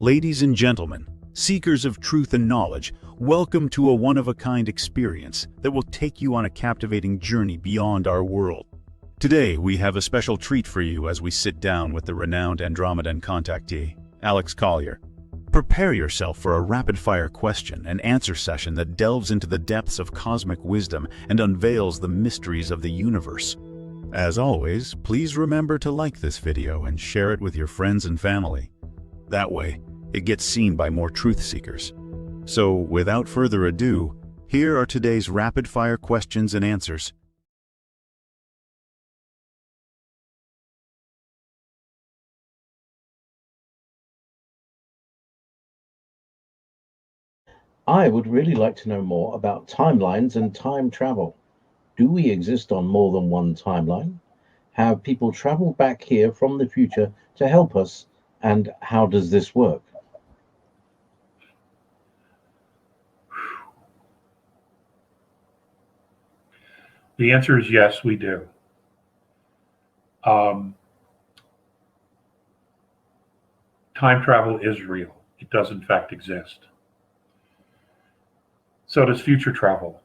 Ladies and gentlemen, seekers of truth and knowledge, welcome to a one-of-a-kind experience that will take you on a captivating journey beyond our world. Today, we have a special treat for you as we sit down with the renowned Andromedan Contactee Alex Collier. Prepare yourself for a rapid-fire question and answer session that delves into the depths of cosmic wisdom and unveils the mysteries of the universe. As always, please remember to like this video and share it with your friends and family. That way, it gets seen by more truth seekers. So, without further ado, here are today's rapid-fire questions and answers. I would really like to know more about timelines and time travel. Do we exist on more than one timeline? Have people traveled back here from the future to help us? And how does this work? The answer is yes, we do. Time travel is real. It does in fact exist. So does future travel.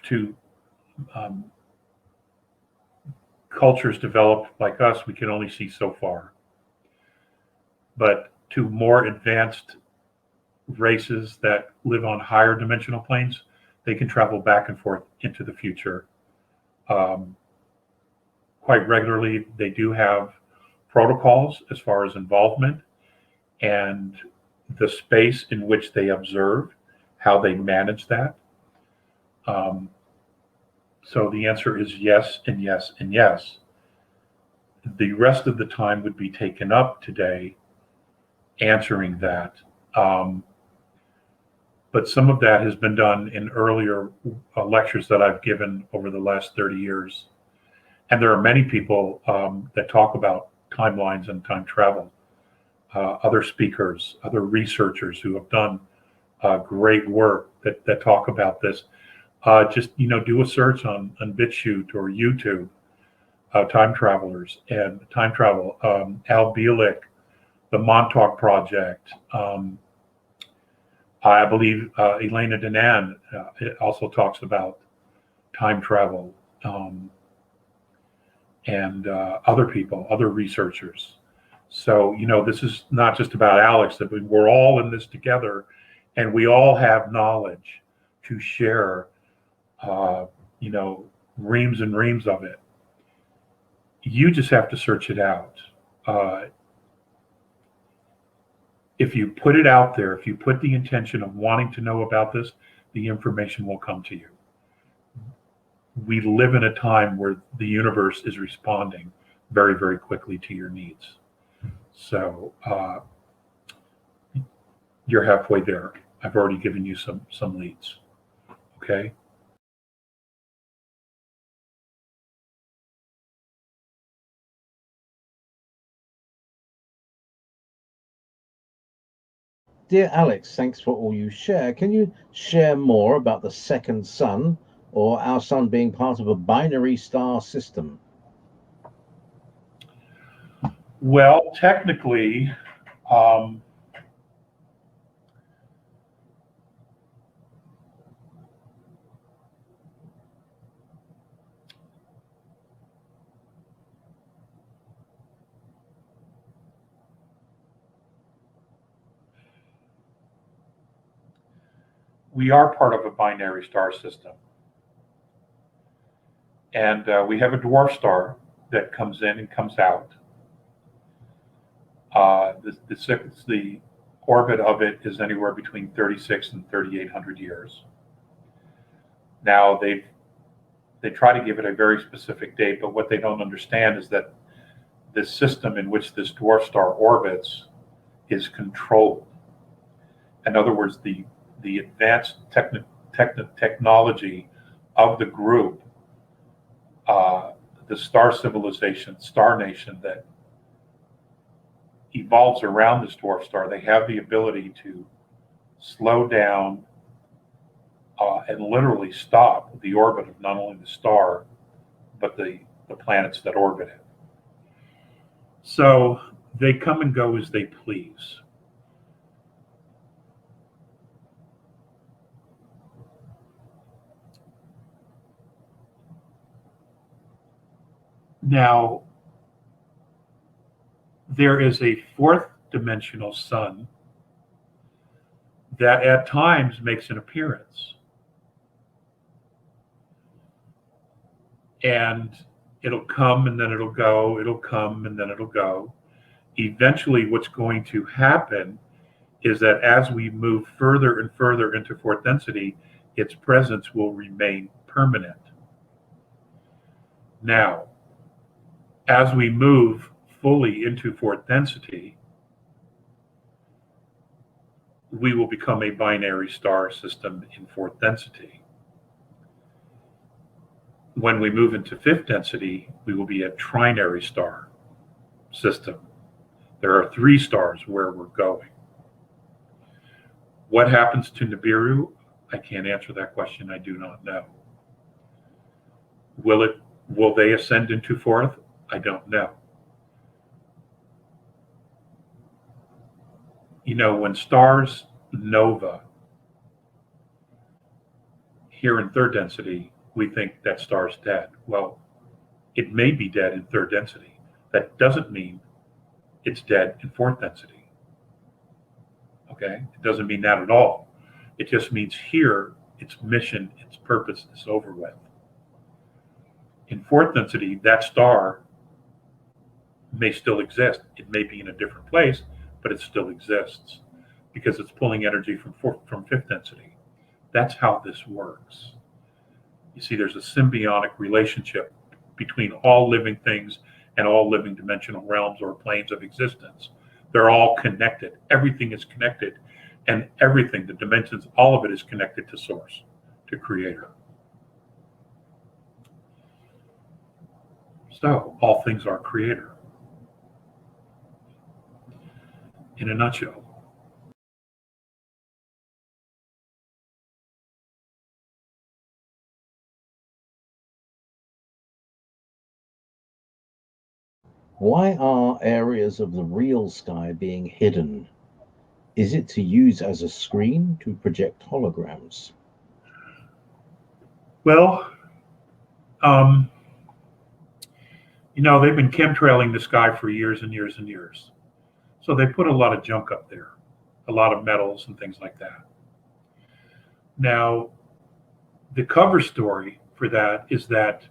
To cultures developed like us, we can only see so far. But to more advanced races that live on higher dimensional planes, they can travel back and forth into the future. Quite regularly, they do have protocols as far as involvement and the space in which they observe, how they manage that. So the answer is yes, and yes, and yes. The rest of the time would be taken up today answering that. But some of that has been done in earlier lectures that I've given over the last 30 years. And there are many people that talk about timelines and time travel. Other speakers, other researchers who have done great work that talk about this. Just do a search on BitChute or YouTube, time travelers and time travel. Al Bielek, the Montauk Project. I believe Elena Danaan also talks about time travel, and other people, other researchers. So, this is not just about Alex, that we're all in this together, and we all have knowledge to share, reams and reams of it. You just have to search it out. If you put it out there, if you put the intention of wanting to know about this, the information will come to you. We live in a time where the universe is responding very, very quickly to your needs. So you're halfway there. I've already given you some leads. Okay. Dear Alex, thanks for all you share. Can you share more about the second sun, or our sun being part of a binary star system? Well, technically, we are part of a binary star system. And we have a dwarf star that comes in and comes out. The orbit of it is anywhere between 36 and 3,800 years. Now, they try to give it a very specific date, but what they don't understand is that the system in which this dwarf star orbits is controlled. In other words, the advanced technology of the group, the star civilization, star nation that evolves around this dwarf star, they have the ability to slow down and literally stop the orbit of not only the star, but the planets that orbit it. So They come and go as they please. Now, there is a fourth dimensional sun that at times makes an appearance. And it'll come and then it'll go, it'll come and then it'll go. Eventually, what's going to happen is that as we move further and further into fourth density, its presence will remain permanent. Now, as we move fully into fourth density, we will become a binary star system in fourth density. When we move into fifth density, we will be a trinary star system. There are 3 stars where we're going. What happens to Nibiru? I can't answer that question. I do not know. Will they ascend into fourth? I don't know. You know, when stars nova here in third density, we think that star's dead. Well, it may be dead in third density. That doesn't mean it's dead in fourth density. Okay? It doesn't mean that at all. It just means here, its mission, its purpose is over with. In fourth density, that star may still exist. It may be in a different place, but it still exists because it's pulling energy from fifth density. That's how this works. You see, there's a symbiotic relationship between all living things and all living dimensional realms or planes of existence. They're all connected. Everything is connected, and everything, the dimensions, all of it is connected to Source, to Creator. So, all things are Creator. In a nutshell. Why are areas of the real sky being hidden? Is it to use as a screen to project holograms? Well, you know, they've been chemtrailing the sky for years and years and years. So they put a lot of junk up there, a lot of metals and things like that. Now, the cover story for that is that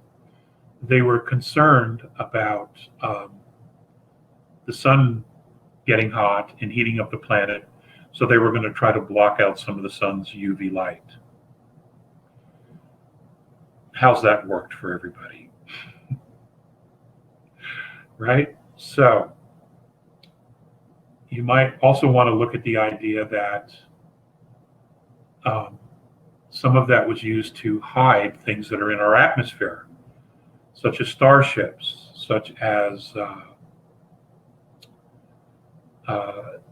they were concerned about the sun getting hot and heating up the planet, so they were going to try to block out some of the sun's UV light. How's that worked for everybody? Right? So you might also want to look at the idea that some of that was used to hide things that are in our atmosphere, such as starships, such as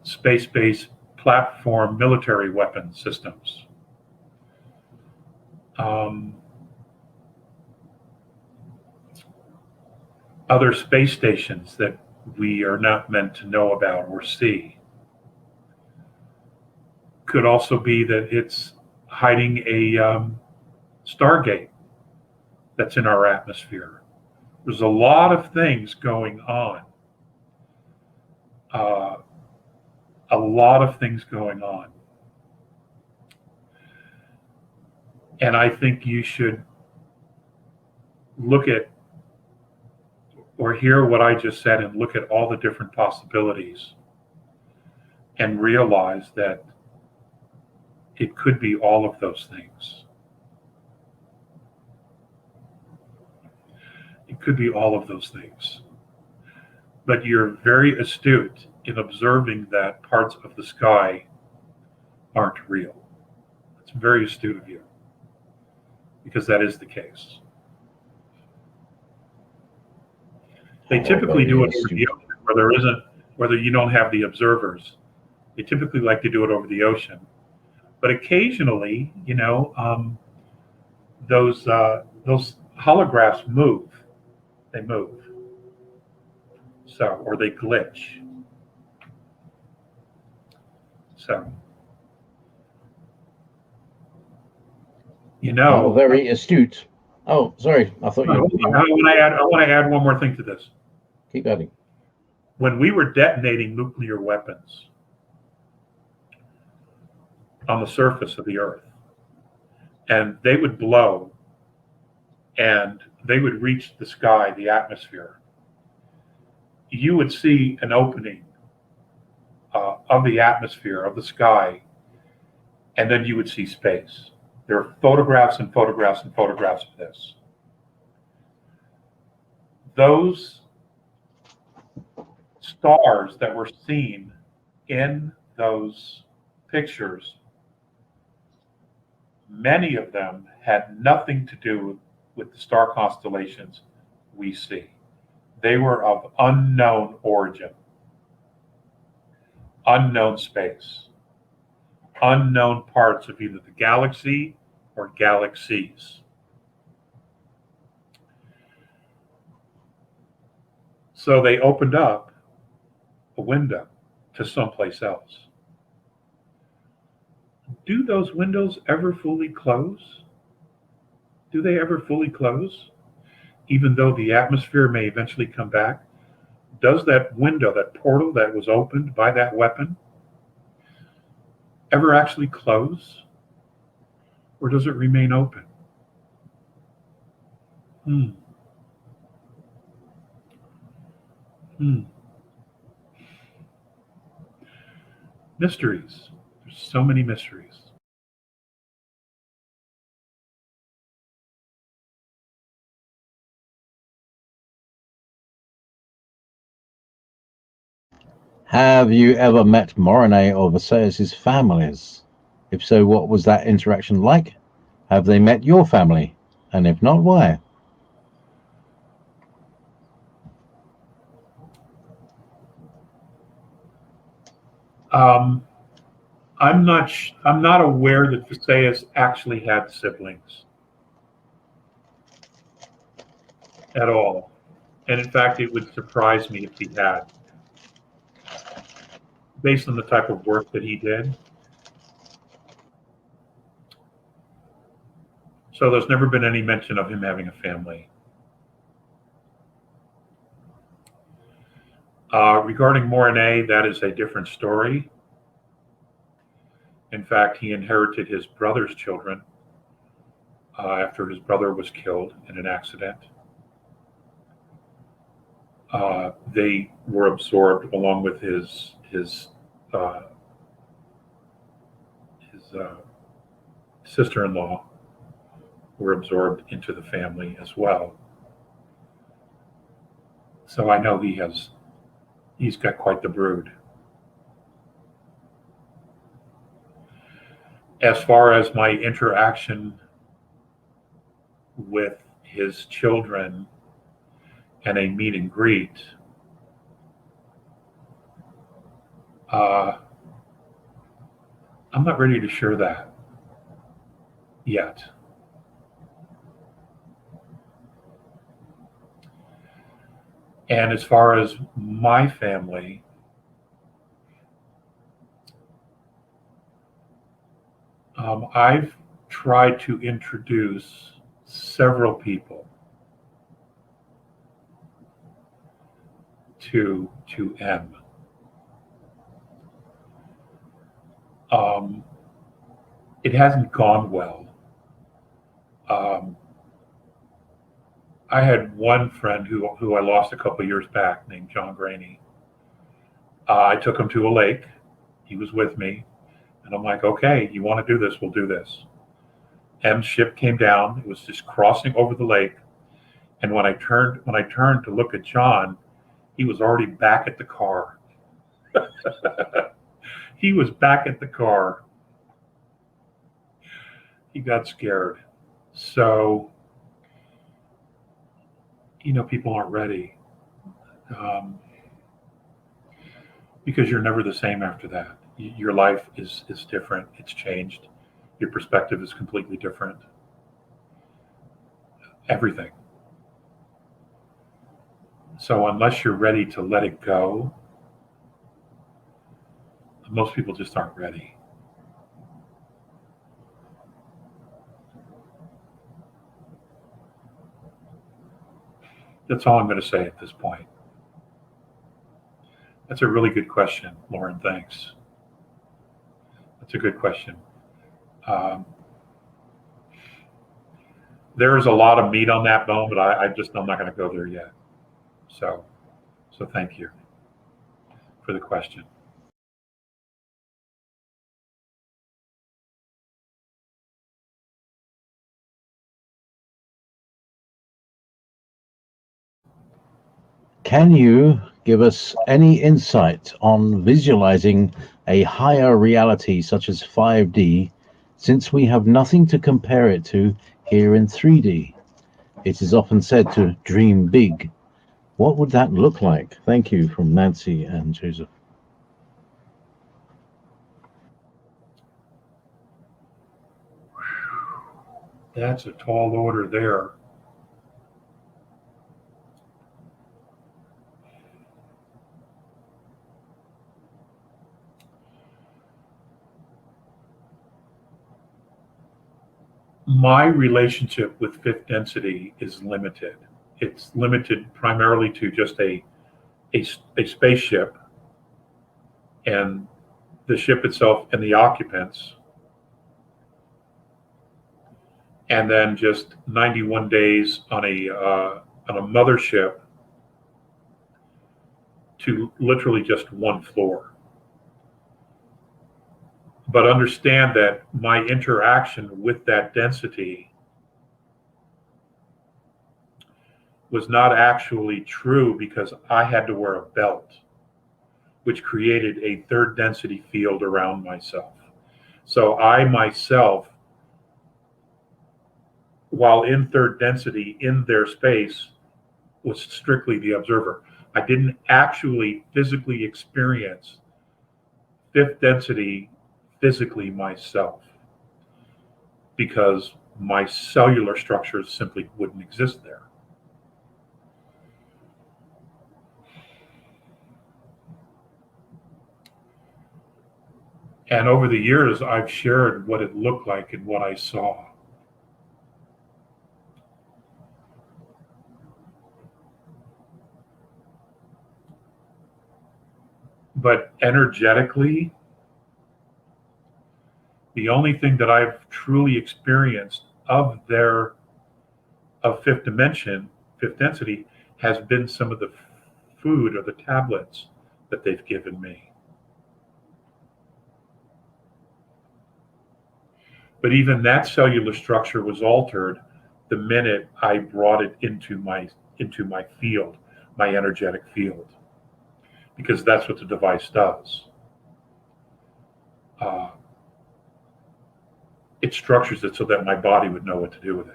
space-based platform military weapon systems. Other space stations that we are not meant to know about or see. Could also be that it's hiding a Stargate that's in our atmosphere. There's a lot of things going on. A lot of things going on. And I think you should look at or hear what I just said and look at all the different possibilities and realize that it could be all of those things. It could be all of those things. But you're very astute in observing that parts of the sky aren't real. It's very astute of you, because that is the case. They typically do it over the ocean where there isn't, whether you don't have the observers. They typically like to do it over the ocean. But occasionally, you know, those holographs move. They move. So, or they glitch. So, Oh, very astute. Oh, sorry. I thought I you. want to add one more thing to this. Keep adding. When we were detonating nuclear weapons on the surface of the Earth, and they would blow, and they would reach the sky, the atmosphere, you would see an opening of the atmosphere, of the sky, and then you would see space. There are photographs and photographs and photographs of this. Those stars that were seen in those pictures, many of them had nothing to do with the star constellations we see. They were of unknown origin, unknown space, unknown parts of either the galaxy or galaxies. So they opened up a window to someplace else. Do those windows ever fully close? Do they ever fully close? Even though the atmosphere may eventually come back, does that window, that portal that was opened by that weapon, ever actually close? Or does it remain open? Hmm. Hmm. Mysteries. There's so many mysteries. Have you ever met Morenay or Visseus' families? If so, what was that interaction like? Have they met your family? And if not, why? I'm not aware that Visseus actually had siblings at all. And in fact, it would surprise me if he had, based on the type of work that he did. So there's never been any mention of him having a family. Regarding Morenay, that is a different story. In fact, he inherited his brother's children after his brother was killed in an accident. They were absorbed along with his sister-in-law, were absorbed into the family as well. So I know he's got quite the brood. As far as my interaction with his children and a meet and greet, I'm not ready to share that yet. And as far as my family, I've tried to introduce several people to M. It hasn't gone well. I had one friend who I lost a couple of years back named John Graney. I took him to a lake. He was with me. And I'm like, okay, you want to do this? We'll do this. M's ship came down. It was just crossing over the lake. And when I turned to look at John, he was already back at the car. He was back at the car. He got scared. So, people aren't ready. Because you're never the same after that. Your life is different. It's changed. Your perspective is completely different. Everything. So unless you're ready to let it go, Most people just aren't ready. That's all I'm going to say at this point. That's a really good question, Lauren. Thanks. That's a good question. There is a lot of meat on that bone, but I'm not going to go there yet. So thank you for the question. Can you give us any insight on visualizing a higher reality such as 5D, since we have nothing to compare it to here in 3D? It is often said to dream big. What would that look like? Thank you, from Nancy and Joseph. That's a tall order there. My relationship with fifth density is limited. It's limited primarily to just a spaceship and the ship itself and the occupants, and then just 91 days on a mothership to literally just one floor. But understand that my interaction with that density was not actually true, because I had to wear a belt, which created a third density field around myself. So I myself, while in third density in their space, was strictly the observer. I didn't actually physically experience fifth density physically myself, because my cellular structures simply wouldn't exist there. And over the years, I've shared what it looked like and what I saw. But energetically, the only thing that I've truly experienced of fifth dimension, fifth density, has been some of the food or the tablets that they've given me. But even that cellular structure was altered the minute I brought it into my field, my energetic field, because that's what the device does. It structures it so that my body would know what to do with it.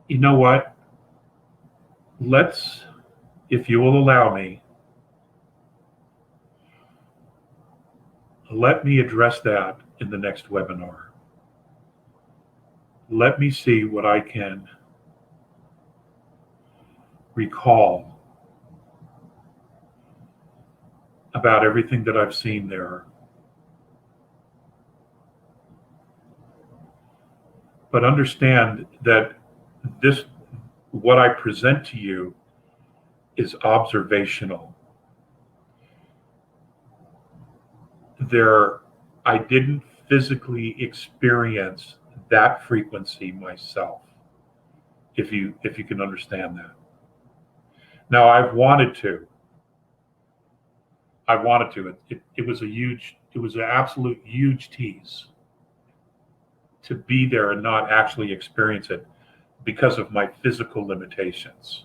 You know what? Let's, if you will allow me, let me address that in the next webinar. Let me see what I can recall about everything that I've seen there. But understand that what I present to you is observational. I didn't physically experience that frequency myself, if you can understand that. Now, I've wanted to. It was an absolute huge tease to be there and not actually experience it because of my physical limitations.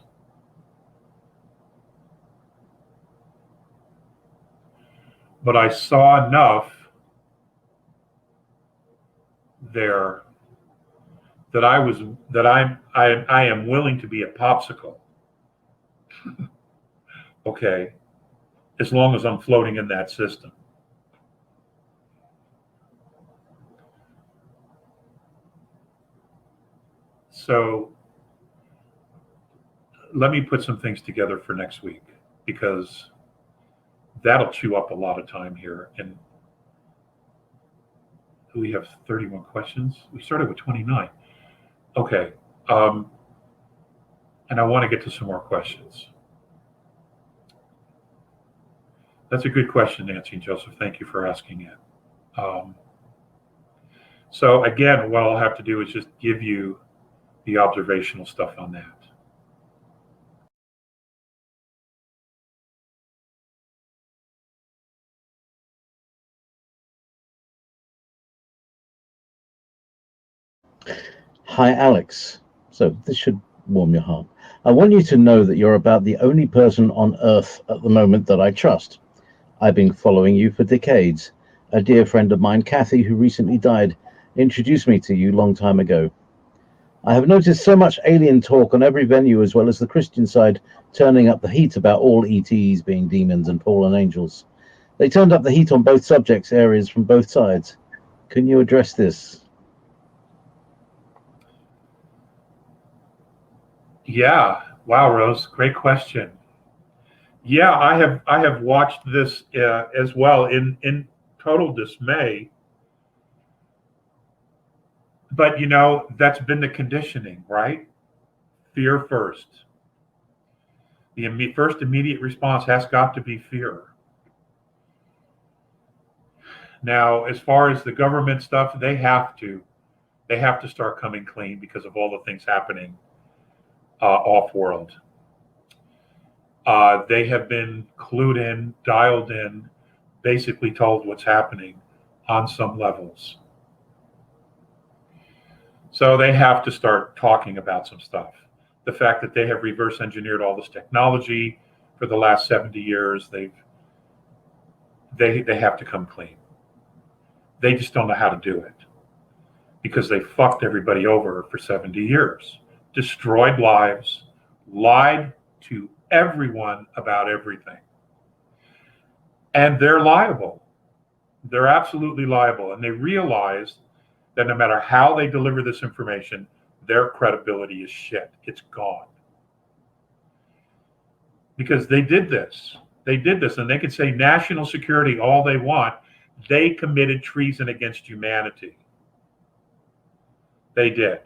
But I saw enough there that I am willing to be a popsicle. Okay, as long as I'm floating in that system. So let me put some things together for next week, because that'll chew up a lot of time here. And we have 31 questions. We started with 29. Okay. And I want to get to some more questions. That's a good question, Nancy and Joseph. Thank you for asking it. So again, what I'll have to do is just give you the observational stuff on that. Hi, Alex. So this should warm your heart. I want you to know that you're about the only person on Earth at the moment that I trust. I've been following you for decades. A dear friend of mine, Kathy, who recently died, introduced me to you long time ago. I have noticed so much alien talk on every venue, as well as the Christian side turning up the heat about all ETs being demons and fallen angels. They turned up the heat on both subjects areas from both sides. Can you address this? Yeah. Wow, Rose. Great question. Yeah, I have watched this as well in total dismay. But that's been the conditioning, right? Fear first. The first immediate response has got to be fear. Now, as far as the government stuff, they have to start coming clean because of all the things happening off world. They have been clued in, dialed in, basically told what's happening on some levels. So they have to start talking about some stuff. The fact that they have reverse engineered all this technology for the last 70 years, they have to come clean. They just don't know how to do it because they fucked everybody over for 70 years, destroyed lives, lied to everyone about everything. And they're liable. They're absolutely liable. And they realize that no matter how they deliver this information, their credibility is shit. It's gone. Because they did this. They did this, and they can say national security all they want. They committed treason against humanity. They did.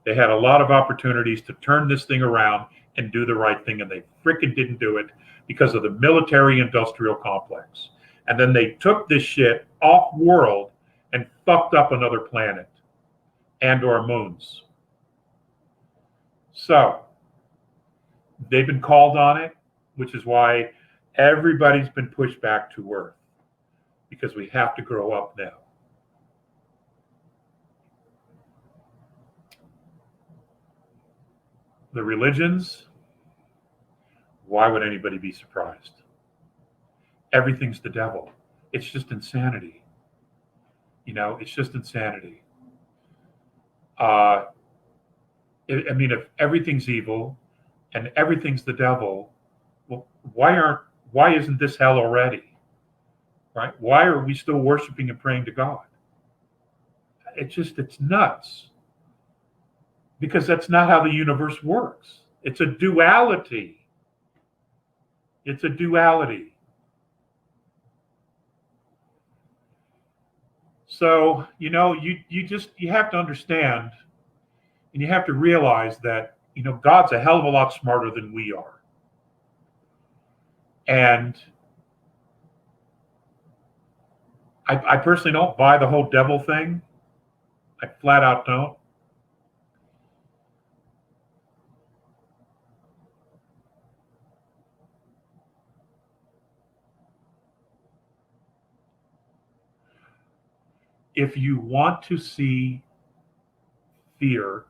They had a lot of opportunities to turn this thing around and do the right thing, and they frickin' didn't do it because of the military-industrial complex. And then they took this shit off world and fucked up another planet and or moons. So they've been called on it, which is why everybody's been pushed back to Earth, because we have to grow up now. The religions, why would anybody be surprised? Everything's the devil. It's just insanity. It's just insanity. I mean, if everything's evil and everything's the devil, well, why isn't this hell already? Right? Why are we still worshiping and praying to God? It's nuts. Because that's not how the universe works. It's a duality. It's a duality. So, you have to understand, and you have to realize that, God's a hell of a lot smarter than we are. And I personally don't buy the whole devil thing. I flat out don't. If you want to see fear,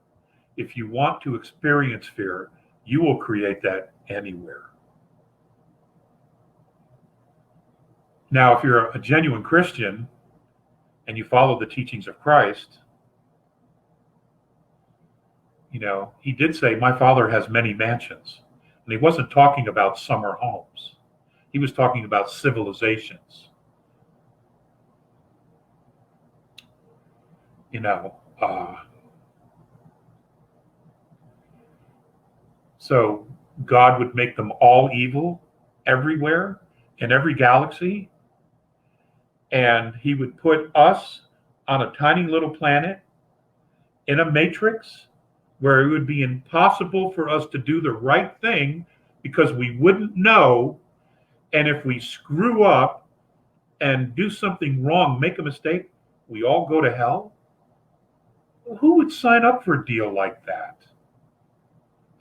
if you want to experience fear, you will create that anywhere. Now, if you're a genuine Christian and you follow the teachings of Christ, he did say, my Father has many mansions. And he wasn't talking about summer homes. He was talking about civilizations. So God would make them all evil everywhere in every galaxy, and he would put us on a tiny little planet in a matrix where it would be impossible for us to do the right thing because we wouldn't know. And if we screw up and do something wrong, make a mistake, we all go to hell. Who would sign up for a deal like that?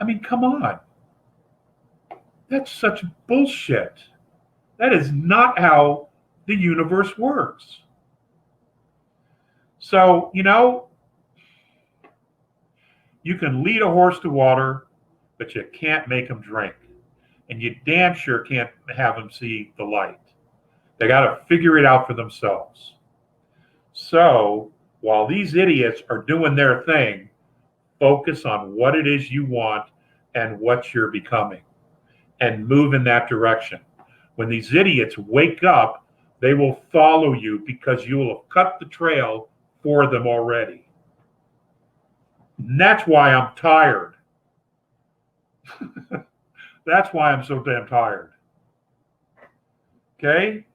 I mean, come on. That's such bullshit. That is not how the universe works. So, you can lead a horse to water, but you can't make him drink. And you damn sure can't have them see the light. They got to figure it out for themselves. So while these idiots are doing their thing, focus on what it is you want and what you're becoming and move in that direction. When these idiots wake up, they will follow you because you will have cut the trail for them already. And that's why I'm tired. That's why I'm so damn tired. Okay?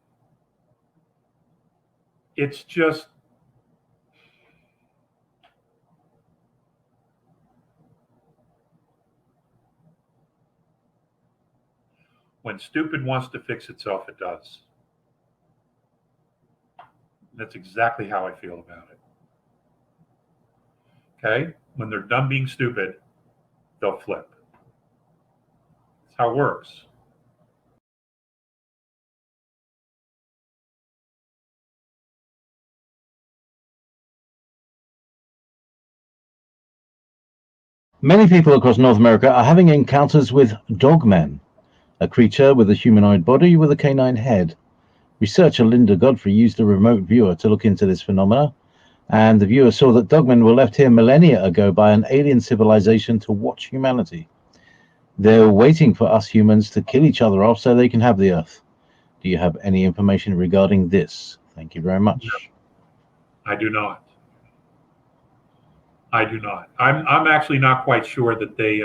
It's just, when stupid wants to fix itself, it does. That's exactly how I feel about it. Okay? When they're done being stupid, they'll flip. That's how it works. Many people across North America are having encounters with dogmen, a creature with a humanoid body with a canine head. Researcher Linda Godfrey used a remote viewer to look into this phenomena, and the viewer saw that dogmen were left here millennia ago by an alien civilization to watch humanity. They're waiting for us humans to kill each other off so they can have the Earth. Do you have any information regarding this? Thank you very much. I do not. I'm actually not quite sure that they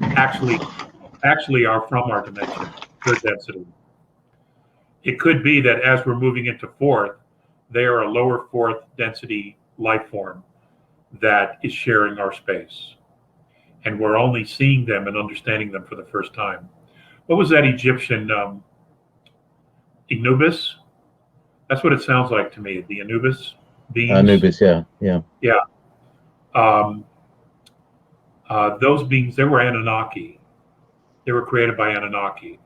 actually are from our dimension, their density. It could be that as we're moving into fourth, they are a lower fourth density life form that is sharing our space. And we're only seeing them and understanding them for the first time. What was that Egyptian Anubis? That's what it sounds like to me, the Anubis beings. Anubis, yeah. Yeah. Those beings, they were Anunnaki. They were created by Anunnaki.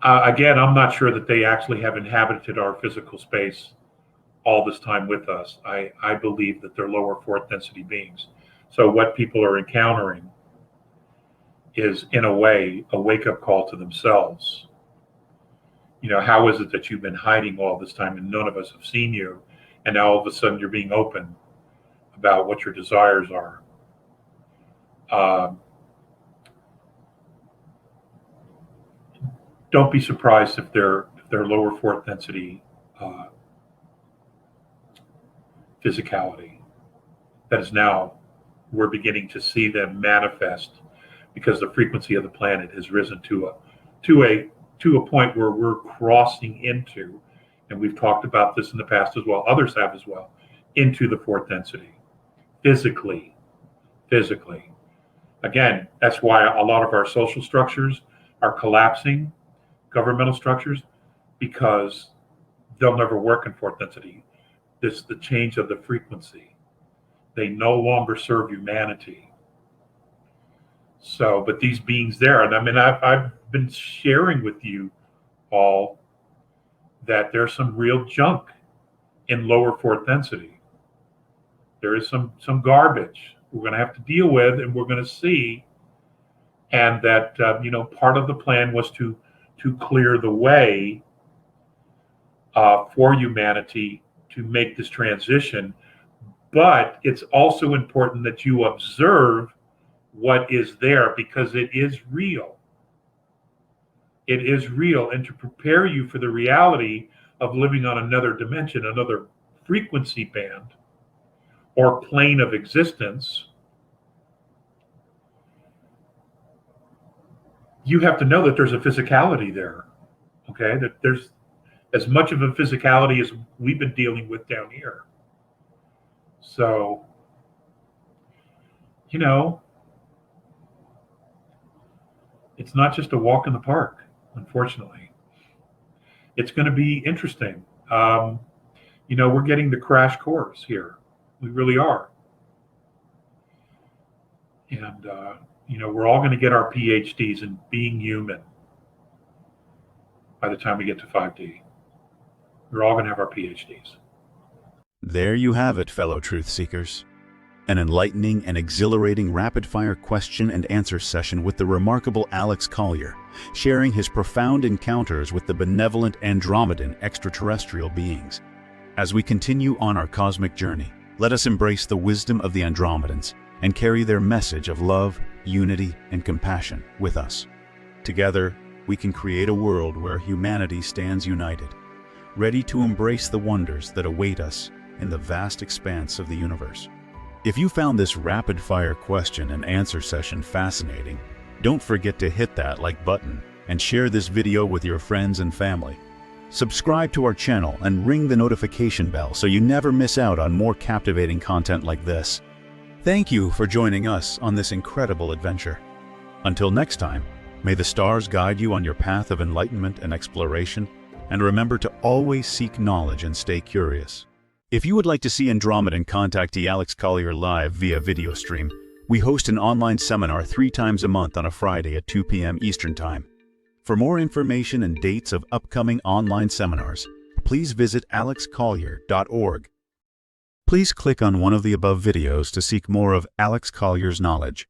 Again, I'm not sure that they actually have inhabited our physical space all this time with us. I believe that they're lower fourth density beings. So what people are encountering is, in a way, a wake-up call to themselves. How is it that you've been hiding all this time and none of us have seen you, and now all of a sudden you're being open about what your desires are? Don't be surprised if they're lower fourth density physicality. That is now, we're beginning to see them manifest because the frequency of the planet has risen to a point where we're crossing into, and we've talked about this in the past as well, others have as well, into the fourth density physically. Again, that's why a lot of our social structures are collapsing, governmental structures, because they'll never work in fourth density. This is the change of the frequency. They no longer serve humanity. So, but these beings there, and I mean, I've been sharing with you all that there's some real junk in lower fourth density. There is some garbage we're going to have to deal with, and we're going to see. And that part of the plan was to clear the way for humanity to make this transition. But it's also important that you observe what is there, because it is real. It is real, and to prepare you for the reality of living on another dimension, another frequency band, or plane of existence, you have to know that there's a physicality there, okay? That there's as much of a physicality as we've been dealing with down here. So, you know, it's not just a walk in the park, unfortunately. It's going to be interesting. You know, we're getting the crash course here. We really are. And, you know, we're all going to get our PhDs in being human by the time we get to 5D. We're all going to have our PhDs. There you have it, fellow truth seekers. An enlightening and exhilarating rapid-fire question and answer session with the remarkable Alex Collier, sharing his profound encounters with the benevolent Andromedan extraterrestrial beings. As we continue on our cosmic journey, let us embrace the wisdom of the Andromedans and carry their message of love, unity, and compassion with us. Together, we can create a world where humanity stands united, ready to embrace the wonders that await us in the vast expanse of the universe. If you found this rapid-fire question and answer session fascinating, don't forget to hit that like button and share this video with your friends and family. Subscribe to our channel and ring the notification bell so you never miss out on more captivating content like this. Thank you for joining us on this incredible adventure. Until next time, may the stars guide you on your path of enlightenment and exploration, and remember to always seek knowledge and stay curious. If you would like to see Andromedan Contactee Alex Collier live via video stream, we host an online seminar 3 times a month on a Friday at 2 p.m. Eastern Time. For more information and dates of upcoming online seminars, please visit alexcollier.org. Please click on one of the above videos to seek more of Alex Collier's knowledge.